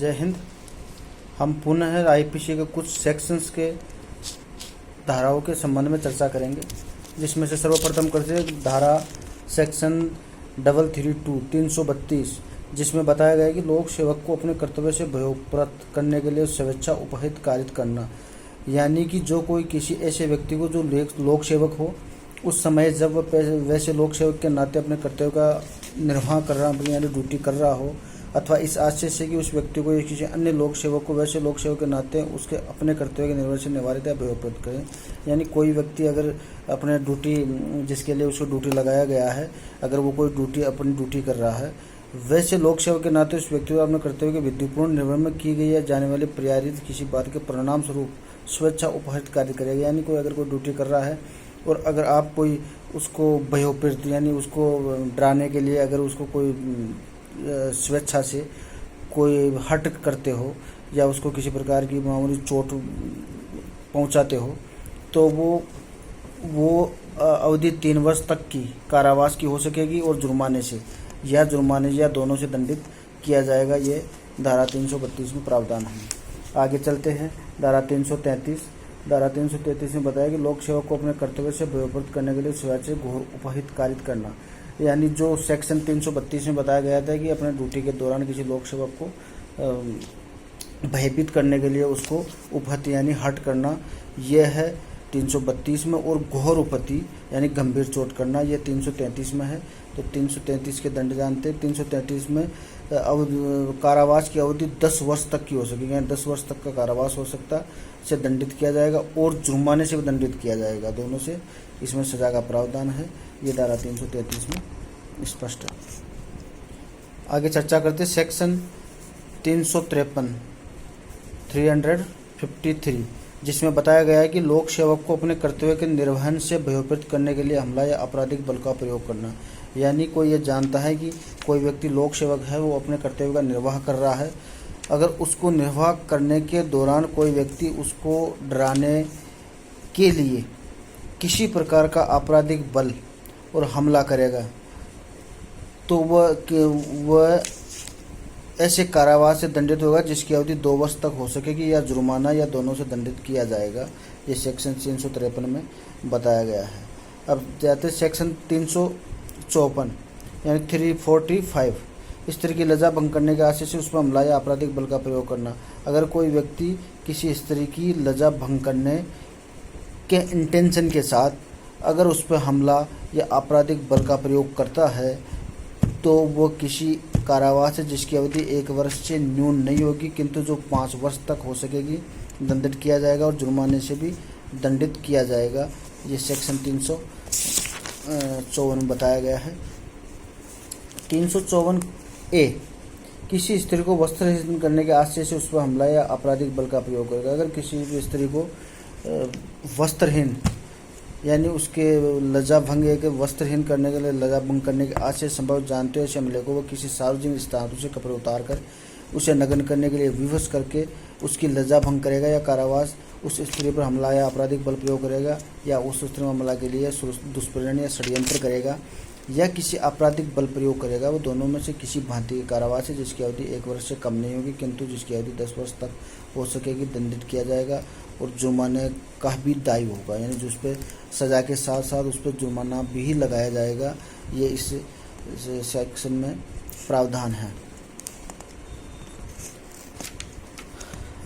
जय हिंद। हम पुनः आईपीसी के कुछ सेक्शंस के धाराओं के संबंध में चर्चा करेंगे, जिसमें से सर्वप्रथम करते हैं धारा सेक्शन 332 जिसमें बताया गया है कि लोक सेवक को अपने कर्तव्य से भयोपरत करने के लिए स्वेच्छा उपहित कारित करना। यानी कि जो कोई किसी ऐसे व्यक्ति को जो लोक सेवक हो, उस समय जब वैसे लोक सेवक के नाते अपने कर्तव्य का निर्वाह कर रहा यानी ड्यूटी कर रहा हो, अथवा इस आशय से कि उस व्यक्ति को या किसी अन्य लोक सेवक को वैसे लोक सेवक के नाते उसके अपने कर्तव्य के निर्वहन से निवारित या भयोपरत करें। यानी कोई व्यक्ति अगर अपने ड्यूटी जिसके लिए उसको ड्यूटी लगाया गया है, अगर वो कोई अपनी ड्यूटी कर रहा है, वैसे लोक सेवक के नाते उस व्यक्ति को अपने कर्तव्य के विधिपूर्ण निर्वहन में की गई या जाने वाली प्रेरित किसी बात के परिणाम स्वरूप स्वेच्छा उपहित कार्य करेगा। यानी कोई अगर कोई ड्यूटी कर रहा है और अगर आप कोई उसको भयोपरत यानी उसको डराने के लिए अगर उसको कोई स्वेच्छा से कोई हट करते हो या उसको किसी प्रकार की मामूली चोट पहुंचाते हो, तो वो अवधि 3 वर्ष तक की कारावास की हो सकेगी और जुर्माने या दोनों से दंडित किया जाएगा। ये धारा 332 में प्रावधान है। आगे चलते हैं धारा 333 में बताया कि लोक सेवक को अपने कर्तव्य से भयोपरत करने के लिए स्वेच्छा से घोर उपहित कारित करना। यानी जो सेक्शन 332 में बताया गया था कि अपने ड्यूटी के दौरान किसी लोक सेवक को भयभीत करने के लिए उसको उपहत यानी हट करना, यह है 332 में। और घोर उपहति यानी गंभीर चोट करना, यह 333 में है। तो 333 के दंड जानते हैं। 333 में कारावास की अवधि 10 वर्ष तक की हो सकेगी, यानी 10 वर्ष तक का कारावास हो सकता है, इसे दंडित किया जाएगा और जुर्माने से भी दंडित किया जाएगा। दोनों से इसमें सजा का प्रावधान है। ये धारा 333 में स्पष्ट है। आगे चर्चा करते सेक्शन 353 जिसमें बताया गया है कि लोक सेवक को अपने कर्तव्य के निर्वहन से भयोपरत करने के लिए हमला या आपराधिक बल का प्रयोग करना। यानी कोई ये जानता है कि कोई व्यक्ति लोक सेवक है, वो अपने कर्तव्य का निर्वाह कर रहा है, अगर उसको निर्वाह करने के दौरान कोई व्यक्ति उसको डराने के लिए किसी प्रकार का आपराधिक बल और हमला करेगा, तो वह ऐसे कारावास से दंडित होगा जिसकी अवधि 2 वर्ष तक हो सकेगी या जुर्माना या दोनों से दंडित किया जाएगा। ये सेक्शन 353 में बताया गया है। अब जाते सेक्शन 354 यानी 345 स्त्री की लज्जा भंग करने के आशय से उस पर हमला या आपराधिक बल का प्रयोग करना। अगर कोई व्यक्ति किसी स्त्री की लज्जा भंग करने के इंटेंशन के साथ अगर उस पर हमला या आपराधिक बल का प्रयोग करता है, तो वो किसी कारावास है जिसकी अवधि 1 वर्ष से न्यून नहीं होगी, किंतु जो 5 वर्ष तक हो सकेगी, दंडित किया जाएगा और जुर्माने से भी दंडित किया जाएगा। ये सेक्शन 354 में बताया गया है। 354A किसी स्त्री को वस्त्रहीन करने के आशय से उस पर हमला या आपराधिक बल का प्रयोग करेगा। अगर किसी भी स्त्री को वस्त्रहीन यानी उसके लज्जा भंग के वस्त्रहीन करने के लिए लज्जा भंग करने के आशय संभव जानते हुए हमले को वो किसी सार्वजनिक स्थान से कपड़े उतार कर उसे नग्न करने के लिए विवश करके उसकी लज्जा भंग करेगा या कारावास उस स्त्री पर हमला या आपराधिक बल प्रयोग करेगा या उस स्त्री में हमला के लिए दुष्प्रेरण या षड्यंत्र करेगा या किसी आपराधिक बल प्रयोग करेगा, वो दोनों में से किसी भांति के कारावास है जिसकी अवधि 1 वर्ष से कम नहीं होगी, किंतु जिसकी अवधि 10 वर्ष तक हो सकेगी, दंडित किया जाएगा और जुर्माने का भी दायी होगा। यानी जो उस पर सज़ा के साथ साथ उस पर जुर्माना भी लगाया जाएगा। ये इस सेक्शन में प्रावधान है।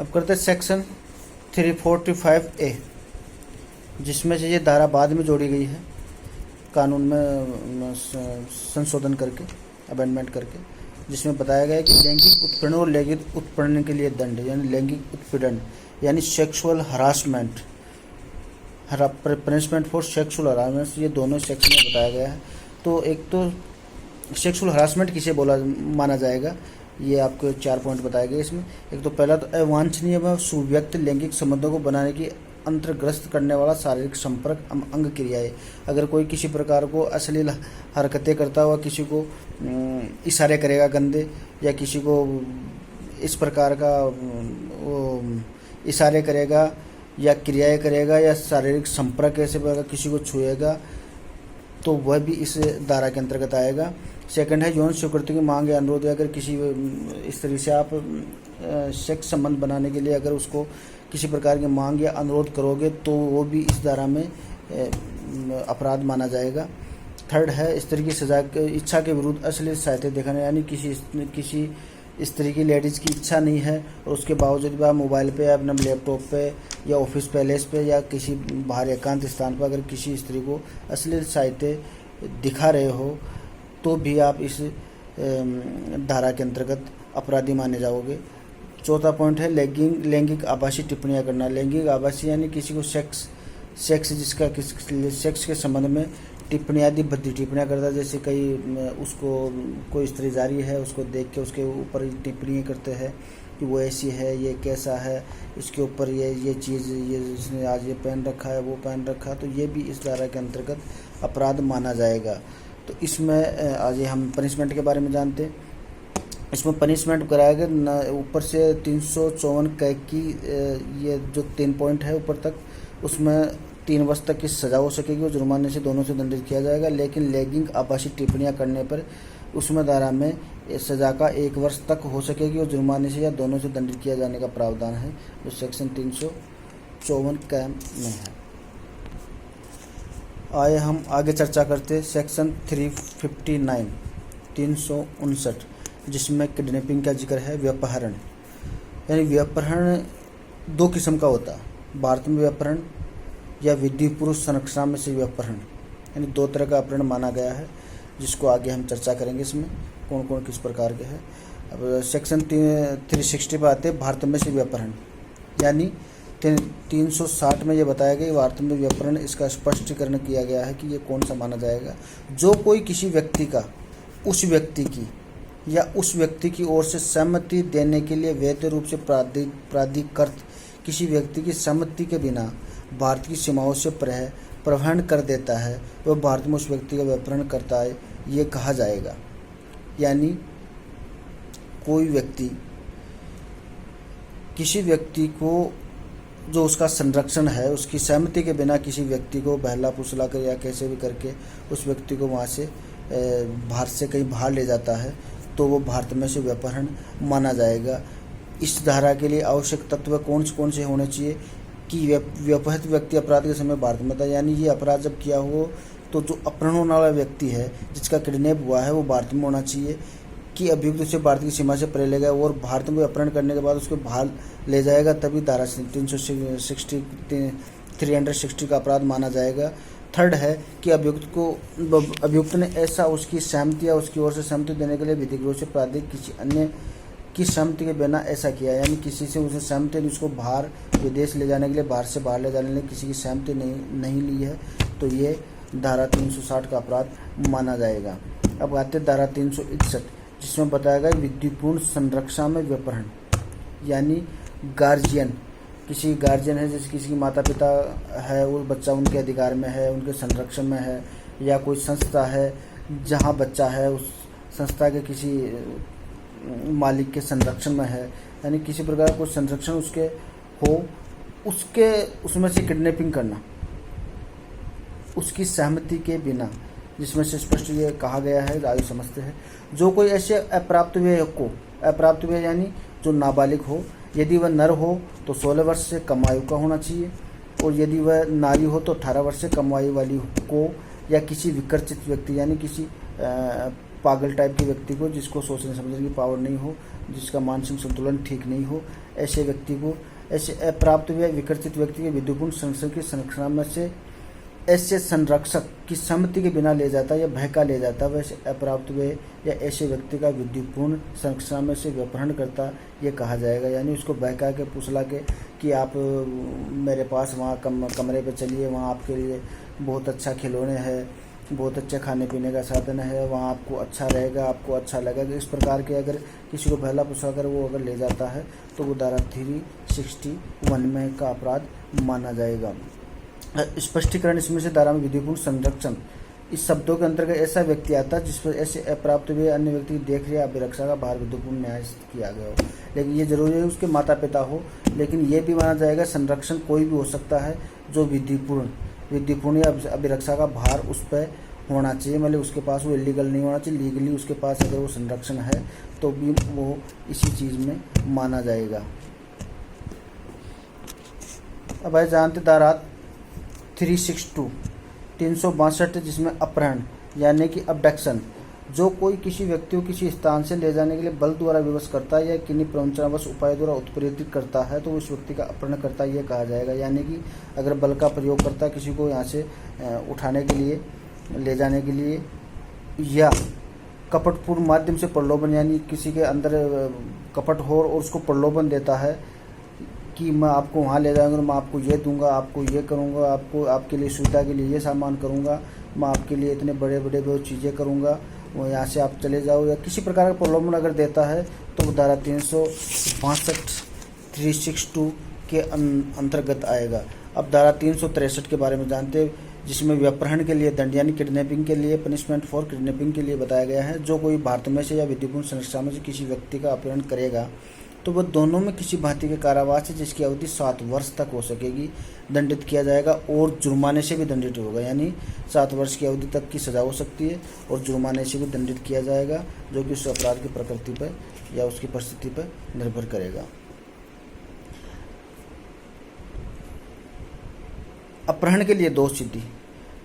अब करते हैं सेक्शन 345A जिसमें से ये धारा बाद में जोड़ी गई है कानून में संशोधन करके, अमेंडमेंट करके, जिसमें बताया गया है कि लैंगिक उत्पीड़न और लैंगिक उत्पीड़न के लिए दंड यानी लैंगिक उत्पीड़न यानी sexual harassment, punishment for sexual harassment, ये दोनों सेक्शन में बताया गया है। तो एक तो सेक्सुअल हरासमेंट किसे माना जाएगा, ये आपको 4 पॉइंट बताए गए इसमें। एक तो पहला तो अवांछनीय व सुव्यक्त लैंगिक संबंधों को बनाने की अंतर्ग्रस्त करने वाला शारीरिक संपर्क अंग क्रियाएं। अगर कोई किसी प्रकार को अश्लील हरकतें करता हुआ किसी को इशारे करेगा गंदे, या किसी को इस प्रकार का इशारे करेगा या क्रियाएं करेगा या शारीरिक संपर्क ऐसे प्रकार किसी को छुएगा, तो वह भी इस धारा के अंतर्गत आएगा। सेकंड है यौन स्वीकृति की मांग या अनुरोध, अगर किसी स्त्री से आप सेक्स संबंध बनाने के लिए अगर उसको किसी प्रकार की मांग या अनुरोध करोगे तो वो भी इस धारा में अपराध माना जाएगा। थर्ड है स्त्री की सजा इच्छा के विरुद्ध अश्लील सहायता दिखाना, यानी किसी स्त्री की लेडीज़ की इच्छा नहीं है और उसके बावजूद भी आप मोबाइल पे या अपने लैपटॉप पे या ऑफिस पैलेस पे या किसी बाहर एकांत स्थान पर अगर किसी स्त्री को अश्लील साहित्य दिखा रहे हो तो भी आप इस धारा के अंतर्गत अपराधी माने जाओगे। चौथा पॉइंट है लैंगिक आभासी टिप्पणियां करना। लैंगिक आभासी यानी किसी को सेक्स जिसका सेक्स के संबंध में टिप्पणियाँ आदि भद्दी टिप्पणियाँ करता है, जैसे उसको कोई स्त्री जारी है उसको देख के उसके ऊपर टिप्पणी करते हैं कि वो ऐसी है, ये कैसा है, इसके ऊपर ये चीज़, ये इसने आज ये पहन रखा है, वो पहन रखा है, तो ये भी इस धारा के अंतर्गत अपराध माना जाएगा। तो इसमें आज हम पनिशमेंट के बारे में जानते हैं। इसमें पनिशमेंट कराया गया ऊपर से 354 कैग की ये जो 3 पॉइंट है ऊपर तक, उसमें 3 वर्ष तक की सज़ा हो सकेगी और जुर्माने से दोनों से दंडित किया जाएगा। लेकिन लैंगिक आभासी टिप्पणियां करने पर उसमें धारा में सज़ा का 1 वर्ष तक हो सकेगी और जुर्माने से या दोनों से दंडित किया जाने का प्रावधान है, जो सेक्शन 354 कैम में है। आइए हम आगे चर्चा करते सेक्शन 359 359, जिसमें किडनैपिंग का जिक्र है। व्यपहरण यानी व्यपहरण 2 किस्म का होता है, भारत में व्यपहरण या विधिपूर्व संरक्षणा में से व्यपहरण, यानी 2 तरह का अपहरण माना गया है, जिसको आगे हम चर्चा करेंगे इसमें कौन कौन किस प्रकार के हैं। अब सेक्शन 360 पर आते हैं भारत में से व्यपहरण, यानी 360 में ये बताया गया भारत में व्यपहरण, इसका स्पष्टीकरण किया गया है कि ये कौन सा माना जाएगा। जो कोई किसी व्यक्ति का उस व्यक्ति की या उस व्यक्ति की ओर से सहमति देने के लिए वैध रूप से प्राधिकृत किसी व्यक्ति की सहमति के बिना भारत की सीमाओं से प्रवहन कर देता है, वह भारत में उस व्यक्ति का व्यपहरण करता है, ये कहा जाएगा। यानी कोई व्यक्ति किसी व्यक्ति को जो उसका संरक्षण है उसकी सहमति के बिना किसी व्यक्ति को बहला फुसला कर या कैसे भी करके उस व्यक्ति को वहाँ से भारत से कहीं बाहर ले जाता है, तो वो भारत में से व्यपहरण माना जाएगा। इस धारा के लिए आवश्यक तत्व कौन से होने चाहिए कि व्यपहित व्यक्ति अपराध के समय भारत में था, यानी ये अपराध जब किया हो तो जो अपहरण होने वाला व्यक्ति है जिसका किडनैप हुआ है वो भारत में होना चाहिए, कि अभियुक्त उसे भारत की सीमा से परे ले गया और भारत में अपहरण करने के बाद उसको बाहर ले जाएगा, तभी धारा 360 का अपराध माना जाएगा। थर्ड है कि अभियुक्त ने ऐसा उसकी सहमति या उसकी ओर से सहमति देने के लिए विधिक रूप से प्राधिक किसी अन्य की सहमति के बिना ऐसा किया, यानी किसी से उसे सहमति उसको बाहर विदेश ले जाने के लिए, बाहर से बाहर ले जाने के लिए किसी की सहमति नहीं ली है, तो ये धारा 360 का अपराध माना जाएगा। अब आते धारा 361, जिसमें बताया गया विधिपूर्ण संरक्षण में व्यपहरण, यानी गार्जियन, किसी गार्जियन है जैसे किसी की माता पिता है, वो बच्चा उनके अधिकार में है, उनके संरक्षण में है, या कोई संस्था है जहाँ बच्चा है उस संस्था के किसी मालिक के संरक्षण में है, यानी किसी प्रकार का संरक्षण उसके हो, उसमें से किडनैपिंग करना उसकी सहमति के बिना, जिसमें से स्पष्ट ये कहा गया है, आयु समझते हैं। जो कोई ऐसे अप्राप्त व्यय यानी जो नाबालिग हो, यदि वह नर हो तो 16 वर्ष से कम आयु का होना चाहिए, और यदि वह नारी हो तो 18 वर्ष से कम आयु वाली को, या किसी विकर्चित व्यक्ति यानी किसी पागल टाइप के व्यक्ति को, जिसको सोचने समझने की पावर नहीं हो, जिसका मानसिक संतुलन ठीक नहीं हो, ऐसे व्यक्ति को, ऐसे अप्राप्त व्यय विकर्चित व्यक्ति के विधिपूर्ण संरक्षण की संरक्षणा में से ऐसे संरक्षक की सहमति के बिना ले जाता या बहका ले जाता, वैसे अप्राप्त व्यय या ऐसे व्यक्ति का विधिपूर्ण संरक्षणा में से व्यपहरण करता ये कहा जाएगा। यानी उसको बहका के फुसला के कि आप मेरे पास वहाँ कमरे पे चलिए, वहाँ आपके लिए बहुत अच्छा खिलौने है, बहुत अच्छा खाने पीने का साधन है, वहाँ आपको अच्छा रहेगा, आपको अच्छा लगेगा, इस प्रकार के अगर किसी को बहला फुसला कर वो अगर ले जाता है तो वो धारा 361 में का अपराध माना जाएगा। स्पष्टीकरण इसमें से धारा में विधिपूर्ण संरक्षण इस शब्दों के अंतर्गत ऐसा व्यक्ति आता है जिस पर ऐसे अप्राप्त हुए अन्य व्यक्ति की देख रेख अभिरक्षा का बाहर विधिपूर्ण न्याय किया गया हो, लेकिन ये जरूरी है उसके माता पिता हो, लेकिन ये भी माना जाएगा संरक्षण कोई भी हो सकता है जो विधिपूर्ण या अभिरक्षा का भार उस पर होना चाहिए, मतलब उसके पास वो इलीगल नहीं होना चाहिए, लीगली उसके पास अगर वो संरक्षण है तो भी वो इसी चीज़ में माना जाएगा। अब भाई जानते धारा 362 362 जिसमें अपहरण यानी कि अबडक्शन, जो कोई किसी व्यक्ति को किसी स्थान से ले जाने के लिए बल द्वारा विवश करता है या किन्हीं प्रवंचनावश उपाय द्वारा उत्प्रेरित करता है तो उस व्यक्ति का अपहरण करता यह कहा जाएगा। यानी कि अगर बल का प्रयोग करता है किसी को यहाँ से उठाने के लिए, ले जाने के लिए, या कपटपूर्ण माध्यम से प्रलोभन, यानी किसी के अंदर कपट हो और उसको प्रलोभन देता है कि मैं आपको वहाँ ले जाऊँगा, मैं आपको ये दूंगा, आपको ये करूँगा, आपको आपके लिए सुविधा के लिए ये सामान करूँगा, मैं आपके लिए इतने बड़े बड़े वो चीज़ें करूँगा, वो यहाँ से आप चले जाओ, या किसी प्रकार का प्रलोभन अगर देता है तो वो धारा 362 के अंतर्गत आएगा। अब धारा 363 के बारे में जानते हैं, जिसमें व्यपहरण के लिए दंड यानी किडनैपिंग के लिए, पनिशमेंट फॉर किडनैपिंग के लिए बताया गया है। जो कोई भारत में से या विधिपूर्ण संरक्षा में से किसी व्यक्ति का अपहरण करेगा तो वह दोनों में किसी भांति के कारावास है जिसकी अवधि 7 वर्ष तक हो सकेगी, दंडित किया जाएगा और जुर्माने से भी दंडित होगा। यानी 7 वर्ष की अवधि तक की सज़ा हो सकती है और जुर्माने से भी दंडित किया जाएगा, जो कि उस अपराध की प्रकृति पर या उसकी परिस्थिति पर निर्भर करेगा। अपहरण के लिए दोष सिद्धि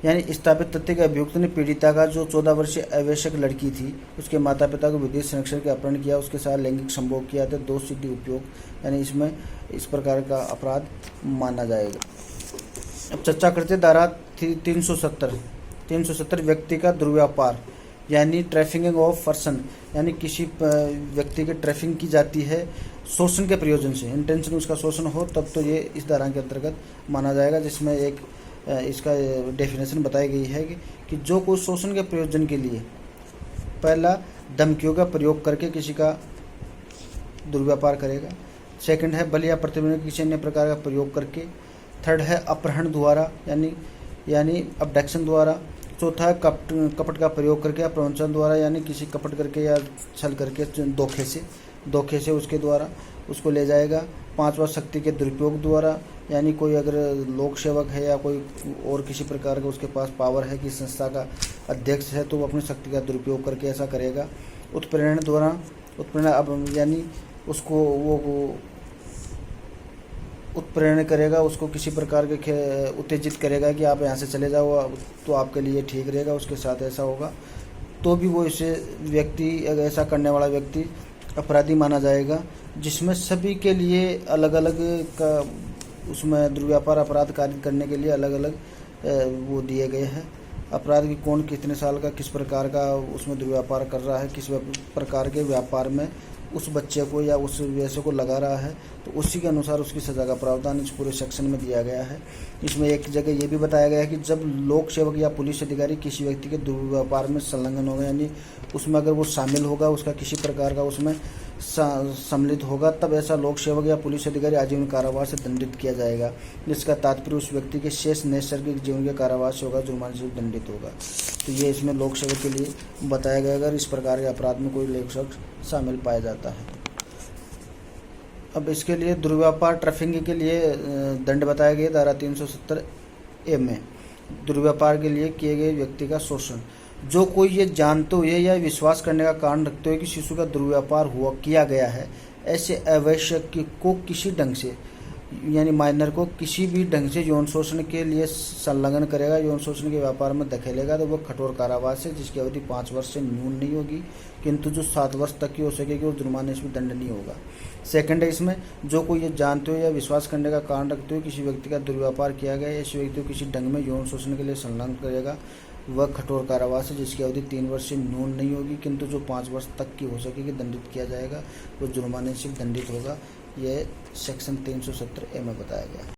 यानी स्थापित तथ्य के अभियुक्त ने पीड़िता का जो 14 वर्षीय अवयस्क लड़की थी उसके माता पिता को विदेश संरक्षण के अपहरण किया, उसके साथ लैंगिक संभोग किया तो दोष सिद्धि उपयोग, यानी इसमें इस प्रकार का अपराध माना जाएगा। अब चर्चा करते धारा 370 व्यक्ति का दुर्व्यापार यानी ट्रैफिकिंग ऑफ पर्सन, यानी किसी व्यक्ति की ट्रैफिकिंग की जाती है शोषण के प्रयोजन से, इंटेंशन उसका शोषण हो तब तो ये इस धारा के अंतर्गत माना जाएगा। जिसमें एक इसका डेफिनेशन बताई गई है कि जो कोई शोषण के प्रयोजन के लिए पहला धमकियों का प्रयोग करके किसी का दुर्व्यापार करेगा, सेकंड है बल या प्रतिबंध किसी अन्य प्रकार का प्रयोग करके, थर्ड है अपहरण द्वारा यानी अबडक्शन द्वारा, चौथा है कपट का प्रयोग करके या प्रवंचन द्वारा यानी किसी कपट करके या छल करके धोखे से उसके द्वारा उसको ले जाएगा, पांचवा शक्ति के दुरुपयोग द्वारा यानी कोई अगर लोक सेवक है या कोई और किसी प्रकार का उसके पास पावर है कि संस्था का अध्यक्ष है तो वो अपनी शक्ति का दुरुपयोग करके ऐसा करेगा, उत्प्रेरण द्वारा अब यानी उसको वो उत्प्रेरण करेगा, उसको किसी प्रकार के उत्तेजित करेगा कि आप यहाँ से चले जाओ तो आपके लिए ठीक रहेगा, उसके साथ ऐसा होगा तो भी वो इसे व्यक्ति ऐसा करने वाला व्यक्ति अपराधी माना जाएगा। जिसमें सभी के लिए अलग अलग का उसमें दुर्व्यापार अपराध कारित करने के लिए अलग अलग वो दिए गए हैं। अपराध की कौन कितने साल का किस प्रकार का उसमें दुर्व्यापार कर रहा है, किस प्रकार के व्यापार में उस बच्चे को या उस वैसे को लगा रहा है तो उसी के अनुसार उसकी सज़ा का प्रावधान इस पूरे सेक्शन में दिया गया है। इसमें एक जगह ये भी बताया गया है कि जब लोक सेवक या पुलिस अधिकारी किसी व्यक्ति के दुर्व्यापार में संलग्न होगा यानी उसमें अगर वो शामिल होगा, उसका किसी प्रकार का उसमें सम्मिलित होगा, तब ऐसा लोक सेवक या पुलिस अधिकारी आजीवन कारावास से दंडित किया जाएगा, जिसका तात्पर्य उस व्यक्ति के शेष नैसर्गिक जीवन के कारावास से होगा, जुर्माने से दंडित होगा। तो ये इसमें लोक सेवक के लिए बताया गया अगर इस प्रकार के अपराध में कोई लोक सेवक शामिल पाया जाता है। अब इसके लिए दुर्व्यापार ट्रैफिकिंग के लिए दंड बताया गया धारा 370A में, दुर्व्यापार के लिए किए गए व्यक्ति का शोषण, जो कोई ये जानते हुए या विश्वास करने का कारण रखते हुए कि शिशु का दुर्व्यापार किया गया है, ऐसे अवयस्क को किसी ढंग से यानी माइनर को किसी भी ढंग से यौन शोषण के लिए संलग्न करेगा, यौन शोषण के व्यापार में धकेलेगा तो वह कठोर कारावास है जिसकी अवधि 5 वर्ष से न्यून नहीं होगी, किंतु जो 7 वर्ष तक की हो सकेगी वो जुर्माने से भी दंडनीय होगा। सेकंड है इसमें जो कोई ये जानते हुए या विश्वास करने का कारण रखते हुए किसी व्यक्ति का दुर्व्यापार किया गया है, ऐसे व्यक्ति को किसी ढंग में यौन शोषण के लिए संलग्न करेगा वह कठोर कारावास है जिसकी अवधि 3 वर्ष से न्यून नहीं होगी, किंतु जो 5 वर्ष तक की हो सकेगी दंडित किया जाएगा, वो जुर्माने से दंडित होगा। यह सेक्शन 370A में बताया गया।